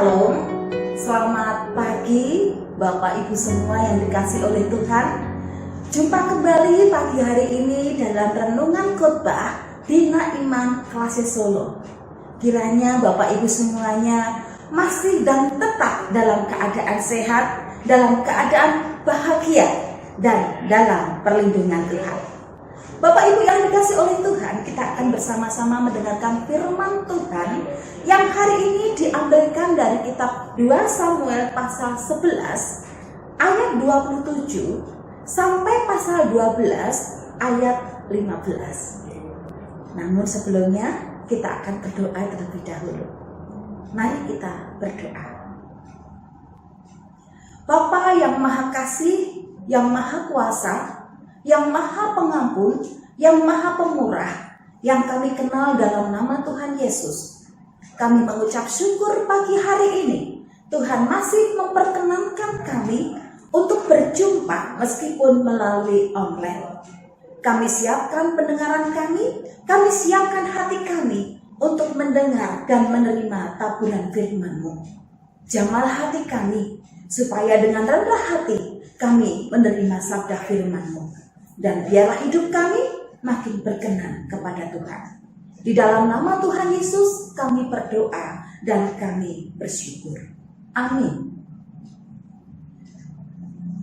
Shalom, selamat pagi Bapak Ibu semua yang dikasihi oleh Tuhan. Jumpa kembali pagi hari ini dalam renungan khotbah Dina Iman Klase Solo. Kiranya Bapak Ibu semuanya masih dan tetap dalam keadaan sehat, dalam keadaan bahagia, dan dalam perlindungan Tuhan. Bapak Ibu yang dikasihi oleh Tuhan, kita akan bersama-sama mendengarkan firman Tuhan yang hari ini diambilkan dari kitab 2 Samuel pasal 11 ayat 27 sampai pasal 12 ayat 15. Namun sebelumnya kita akan berdoa terlebih dahulu. Mari kita berdoa. Bapa yang Maha Kasih, yang Maha Kuasa, yang Maha Pengampun, yang Maha Pemurah, yang kami kenal dalam nama Tuhan Yesus, kami mengucap syukur pagi hari ini Tuhan masih memperkenankan kami untuk berjumpa meskipun melalui online. Kami siapkan pendengaran kami siapkan hati kami untuk mendengar dan menerima taburan firman-Mu. Jamah hati kami supaya dengan rendah hati kami menerima sabda firman-Mu. Dan biarlah hidup kami makin berkenan kepada Tuhan. Di dalam nama Tuhan Yesus kami berdoa dan kami bersyukur. Amin.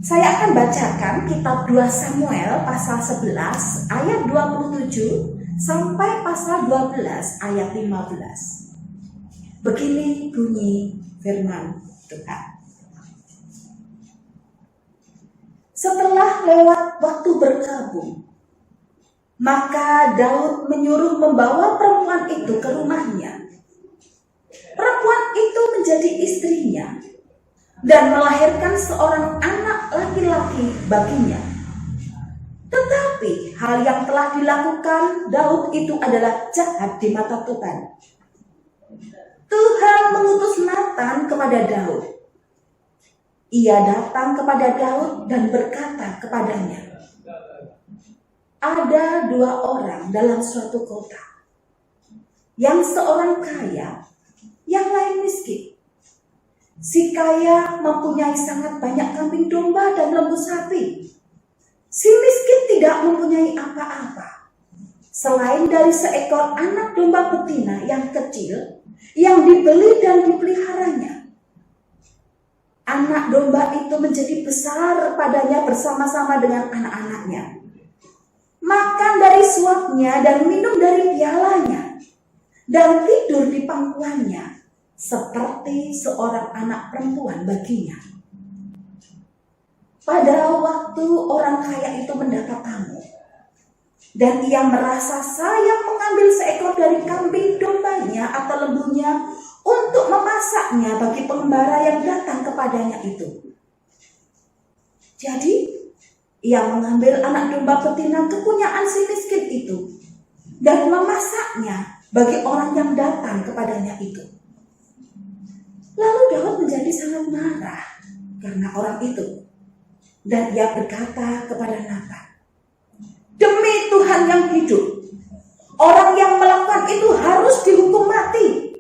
Saya akan bacakan kitab 2 Samuel pasal 11 ayat 27 sampai pasal 12 ayat 15. Begini bunyi firman Tuhan. Setelah lewat waktu berkabung, maka Daud menyuruh membawa perempuan itu ke rumahnya. Perempuan itu menjadi istrinya dan melahirkan seorang anak laki-laki baginya. Tetapi hal yang telah dilakukan Daud itu adalah jahat di mata Tuhan. Tuhan mengutus Nathan kepada Daud. Ia datang kepada Daud dan berkata kepadanya, ada 2 orang dalam suatu kota, yang seorang kaya, yang lain miskin. Si kaya mempunyai sangat banyak kambing domba dan lembu sapi. Si miskin tidak mempunyai apa-apa, selain dari seekor anak domba betina yang kecil, yang dibeli dan dipeliharanya. Anak domba itu menjadi besar padanya bersama-sama dengan anak-anaknya. Makan dari suapnya dan minum dari pialanya, dan tidur di pangkuannya, seperti seorang anak perempuan baginya. Pada waktu orang kaya itu mendapat tamu, dan ia merasa sayang mengambil seekor dari kambing dombanya atau lembunya untuk memasaknya bagi pengembara yang datang kepadanya itu. Jadi, ia mengambil anak domba betina kepunyaan si miskin itu dan memasaknya bagi orang yang datang kepadanya itu. Lalu Daud menjadi sangat marah karena orang itu. Dan ia berkata kepada Nathan, demi Tuhan yang hidup, orang yang melakukan itu harus dihukum mati.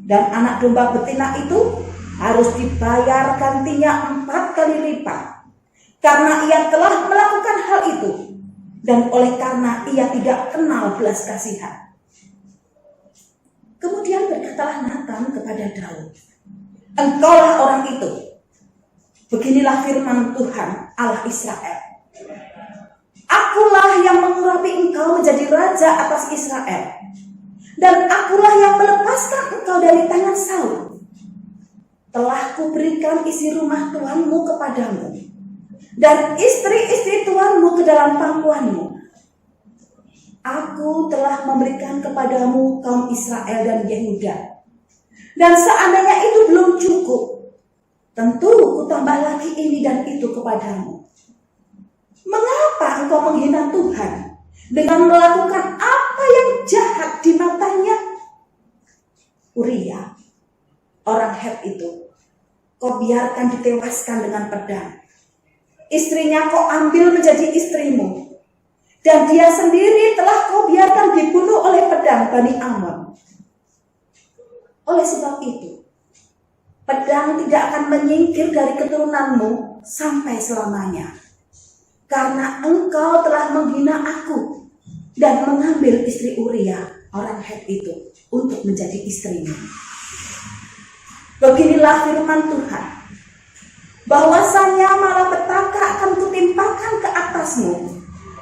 Dan anak domba betina itu harus dibayar gantinya 4 kali lipat. Karena ia telah melakukan hal itu. Dan oleh karena ia tidak kenal belas kasihan. Kemudian berkatalah Nathan kepada Daud, engkaulah orang itu. Beginilah firman Tuhan Allah Israel. Akulah yang mengurapi engkau menjadi raja atas Israel. Dan akulah yang melepaskan engkau dari tangan Saul. Telah kuberikan isi rumah tuanmu kepadamu, dan istri-istri tuanmu ke dalam pangkuanmu. Aku telah memberikan kepadamu kaum Israel dan Yehuda. Dan seandainya itu belum cukup, tentu kutambah lagi ini dan itu kepadamu. Mengapa engkau menghina Tuhan dengan melakukan apa yang jahat di matanya? Uria, orang Het itu, kau biarkan ditewaskan dengan pedang. Istrinya kau ambil menjadi istrimu, dan dia sendiri telah kau biarkan dibunuh oleh pedang Bani Amon. Oleh sebab itu, Pedang tidak akan menyingkir dari keturunanmu sampai selamanya. Karena engkau telah menghina aku dan mengambil istri Uria, orang Het itu, untuk menjadi istrimu. Beginilah firman Tuhan, bahwasanya malapetaka akan kutimpakan ke atasmu,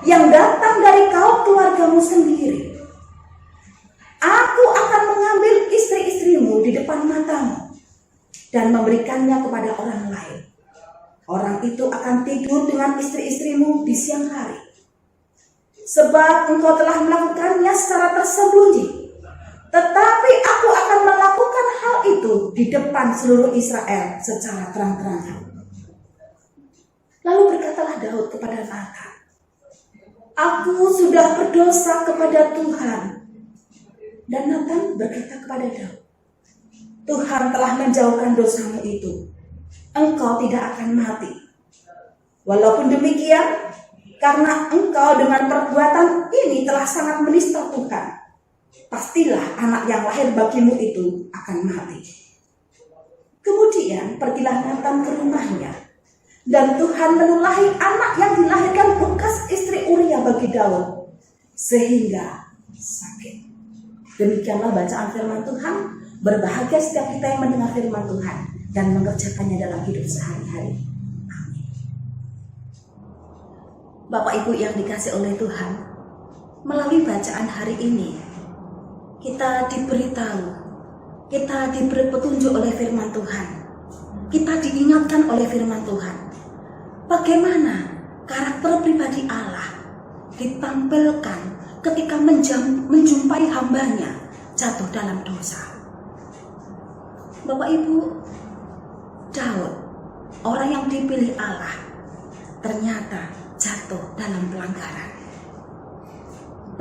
yang datang dari kaum keluargamu sendiri. Aku akan mengambil istri-istrimu di depan matamu dan memberikannya kepada orang lain. Orang itu akan tidur dengan istri-istrimu di siang hari. Sebab engkau telah melakukannya secara tersembunyi. Tetapi aku akan melakukan hal itu di depan seluruh Israel secara terang-terangan. Lalu berkatalah Daud kepada Nathan, aku sudah berdosa kepada Tuhan. Dan Nathan berkata kepada Daud, Tuhan telah menjauhkan dosamu itu. Engkau tidak akan mati. Walaupun demikian, karena engkau dengan perbuatan ini telah sangat menista Tuhan, pastilah anak yang lahir bagimu itu akan mati. Kemudian pergilah Nathan ke rumahnya, dan Tuhan menulahi anak yang dilahirkan bekas istri Uria bagi Daud, sehingga sakit. Demikianlah bacaan firman Tuhan. Berbahagia setiap kita yang mendengar firman Tuhan dan mengerjakannya dalam hidup sehari-hari. Amin. Bapak Ibu yang dikasih oleh Tuhan, melalui bacaan hari ini kita diberitahu, kita diberi petunjuk oleh firman Tuhan, kita diingatkan oleh firman Tuhan bagaimana karakter pribadi Allah ditampilkan ketika menjumpai hambanya jatuh dalam dosa. Bapak Ibu, Daud, orang yang dipilih Allah, ternyata jatuh dalam pelanggaran.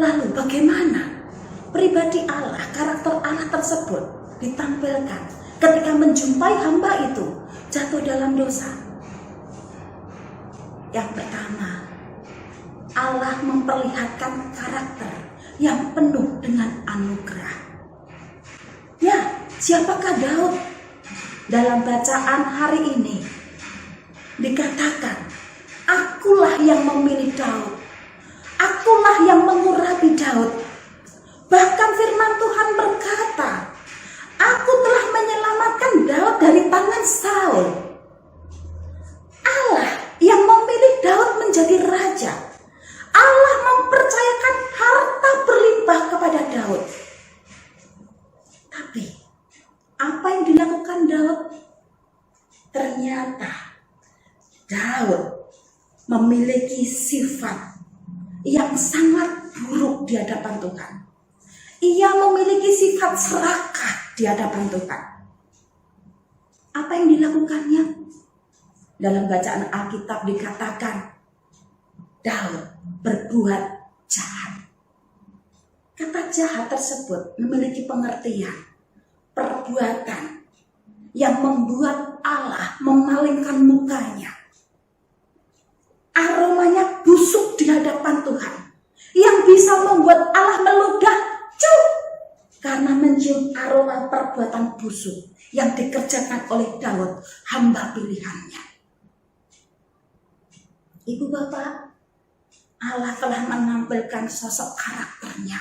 Lalu bagaimana pribadi Allah, karakter Allah tersebut ditampilkan ketika menjumpai hamba itu jatuh dalam dosa? Yang pertama, Allah memperlihatkan karakter yang penuh dengan anugerah. Ya, siapakah Daud? Dalam bacaan hari ini dikatakan, akulah yang memilih Daud, akulah yang mengurapi Daud. Bahkan firman Tuhan berkata, aku telah menyelamatkan Daud dari tangan Saul. Allah yang memilih Daud menjadi raja. Allah mempercayakan harta berlimpah kepada Daud. Tapi apa yang dilakukan Daud? Ternyata Daud memiliki sifat yang sangat buruk di hadapan Tuhan. Ia memiliki sifat serakah di hadapan Tuhan. Apa yang dilakukannya? Dalam bacaan Alkitab dikatakan Daud berbuat jahat. Kata jahat tersebut memiliki pengertian perbuatan yang membuat Allah memalingkan mukanya. Aromanya busuk di hadapan Tuhan, yang bisa membuat Allah meludah cuk karena mencium aroma perbuatan busuk yang dikerjakan oleh Daud, hamba pilihannya. Ibu bapak, Allah telah menampilkan sosok karakternya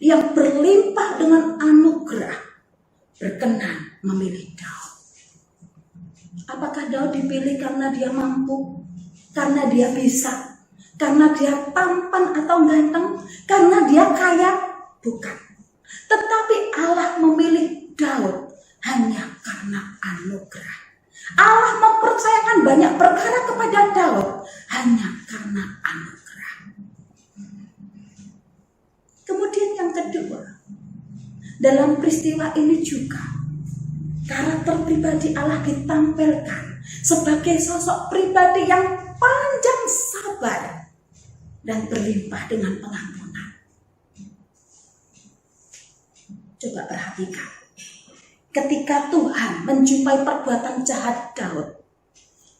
yang berlimpah dengan anugerah, berkenan memilih Daud. Apakah Daud dipilih karena dia mampu, karena dia bisa, karena dia tampan atau ganteng, karena dia kaya? Bukan. Tetapi Allah memilih Daud hanya karena anugerah. Allah mempercayakan banyak perkara kepada Daud hanya karena anugerah. Kemudian yang kedua, dalam peristiwa ini juga karakter pribadi Allah ditampilkan sebagai sosok pribadi yang panjang sabar dan berlimpah dengan pengampunan. Coba perhatikan, ketika Tuhan menjumpai perbuatan jahat Daud,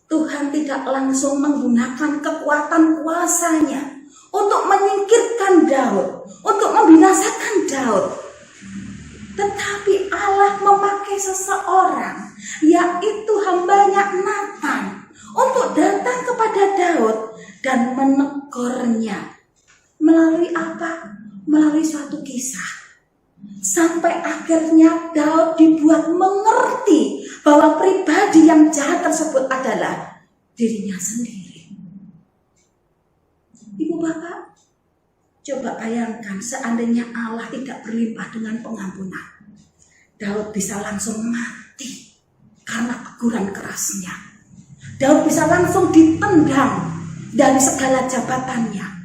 Tuhan tidak langsung menggunakan kekuatan kuasanya untuk menyingkirkan Daud, untuk membinasakan Daud. Tetapi Allah memakai seseorang yaitu hambanya Nathan, untuk datang kepada Daud dan menegurnya. Melalui apa? Melalui suatu kisah. Sampai akhirnya Daud dibuat mengerti bahwa pribadi yang jahat tersebut adalah dirinya sendiri. Ibu bapak, coba bayangkan seandainya Allah tidak berlimpah dengan pengampunan. Daud bisa langsung mati karena teguran kerasnya. Daud bisa langsung ditendang dari segala jabatannya.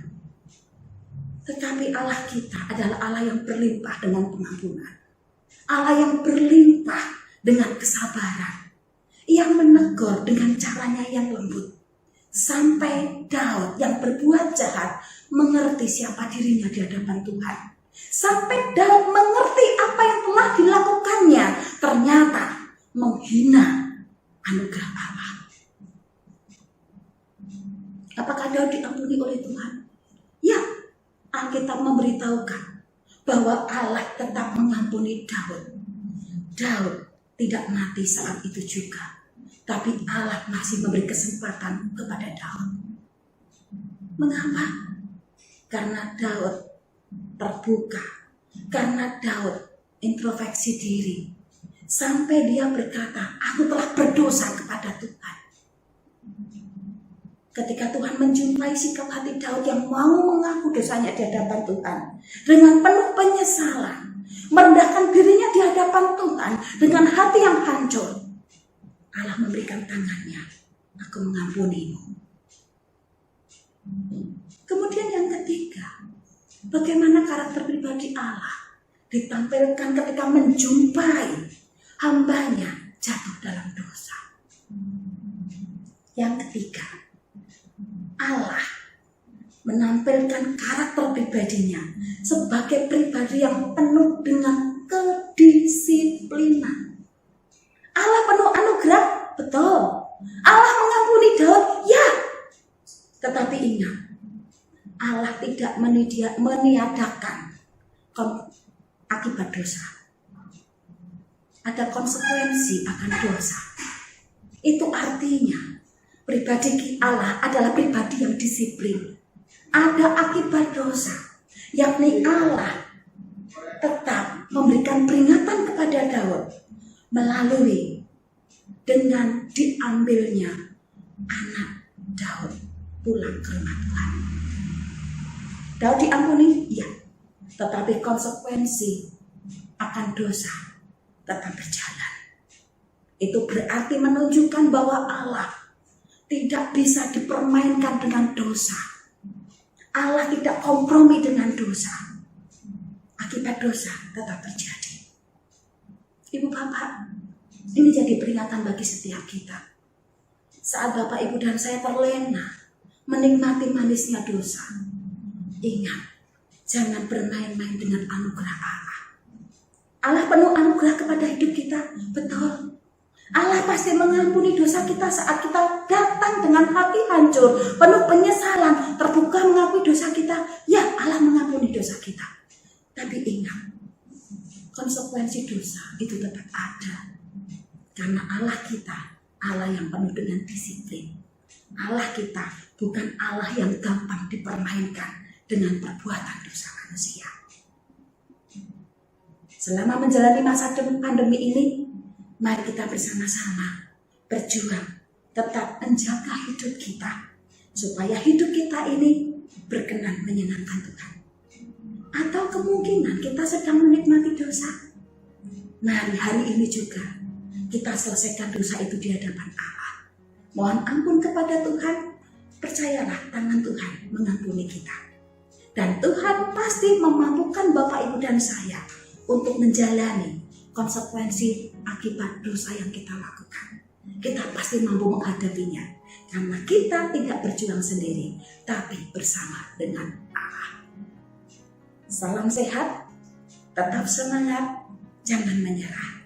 Tetapi Allah kita adalah Allah yang berlimpah dengan pengampunan. Allah yang berlimpah dengan kesabaran. Yang menegur dengan caranya yang lembut. Sampai Daud yang berbuat jahat mengerti siapa dirinya di hadapan Tuhan. Sampai Daud mengerti apa yang telah dilakukannya ternyata menghina anugerah Allah. Apakah Daud diampuni oleh Tuhan? Ya, Alkitab memberitahukan bahwa Allah tetap mengampuni Daud. Daud tidak mati saat itu juga, tapi Allah masih memberi kesempatan kepada Daud. Mengapa? Karena Daud terbuka, karena Daud introspeksi diri, sampai dia berkata, aku telah berdosa kepada Tuhan. Ketika Tuhan menjumpai sikap hati Daud yang mau mengaku dosanya di hadapan Tuhan dengan penuh penyesalan, merendahkan dirinya di hadapan Tuhan dengan hati yang hancur, Allah memberikan tangannya, aku mengampunimu. Kemudian yang ketiga, bagaimana karakter pribadi Allah ditampilkan ketika menjumpai hambanya jatuh dalam dosa. Yang ketiga, Allah menampilkan karakter pribadinya sebagai pribadi yang penuh dengan kedisiplinan. Allah penuh anugerah, betul. Allah mengampuni Daud, ya. Tetapi ingat, Allah tidak meniadakan akibat dosa. Ada konsekuensi akan dosa. Itu artinya pribadi Allah adalah pribadi yang disiplin. Ada akibat dosa, yakni Allah tetap memberikan peringatan kepada Daud melalui dengan diambilnya anak Daud pulang ke rumah Tuhan. Daud diampuni, iya, tetapi konsekuensi akan dosa tetap berjalan. Itu berarti menunjukkan bahwa Allah tidak bisa dipermainkan dengan dosa. Allah tidak kompromi dengan dosa. Akibat dosa tetap terjadi. Ibu bapak, ini jadi peringatan bagi setiap kita. Saat bapak ibu dan saya terlena menikmati manisnya dosa, ingat, jangan bermain-main dengan anugerah Allah. Allah penuh anugerah kepada hidup kita, betul. Allah pasti mengampuni dosa kita saat kita datang dengan hati hancur, penuh penyesalan, terbuka mengakui dosa kita. Ya, Allah mengampuni dosa kita. Tapi ingat, konsekuensi dosa itu tetap ada. Karena Allah kita, Allah yang penuh dengan disiplin. Allah kita bukan Allah yang gampang dipermainkan dengan perbuatan dosa manusia. Selama menjalani masa pandemi ini, mari kita bersama-sama berjuang, tetap menjaga hidup kita, supaya hidup kita ini berkenan menyenangkan Tuhan. Atau kemungkinan kita sedang menikmati dosa. Mari hari ini juga kita selesaikan dosa itu di hadapan Allah. Mohon ampun kepada Tuhan, percayalah tangan Tuhan mengampuni kita. Dan Tuhan pasti memampukan Bapak, Ibu, dan saya untuk menjalani konsekuensi akibat dosa yang kita lakukan. Kita pasti mampu menghadapinya, karena kita tidak berjuang sendiri, tapi bersama dengan Allah. Salam sehat, tetap semangat, jangan menyerah.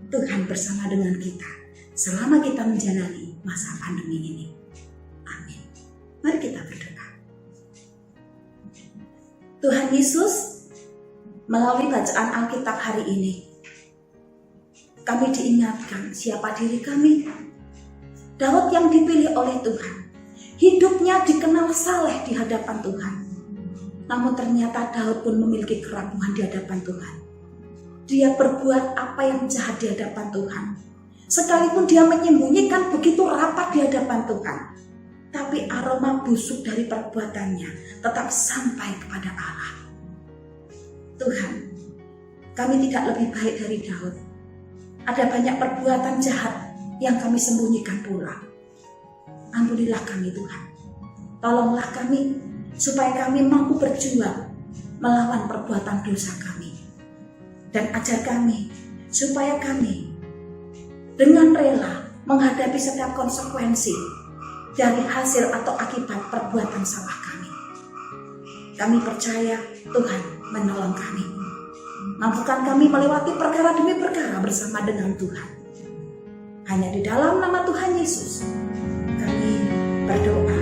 Tuhan bersama dengan kita selama kita menjalani masa pandemi ini. Amin. Mari kita berdoa. Tuhan Yesus, melalui bacaan Alkitab hari ini, kami diingatkan siapa diri kami. Daud yang dipilih oleh Tuhan, hidupnya dikenal saleh di hadapan Tuhan. Namun ternyata Daud pun memiliki keraguan di hadapan Tuhan. Dia berbuat apa yang jahat di hadapan Tuhan. Sekalipun dia menyembunyikan begitu rapat di hadapan Tuhan, tapi aroma busuk dari perbuatannya tetap sampai kepada Allah. Tuhan, kami tidak lebih baik dari Daud. Ada banyak perbuatan jahat yang kami sembunyikan pula. Ampunilah kami Tuhan. Tolonglah kami supaya kami mampu berjuang melawan perbuatan dosa kami. Dan ajar kami supaya kami dengan rela menghadapi setiap konsekuensi dari hasil atau akibat perbuatan salah kami. Kami percaya Tuhan menolong kami. Mampukan kami melewati perkara demi perkara bersama dengan Tuhan. Hanya di dalam nama Tuhan Yesus kami berdoa.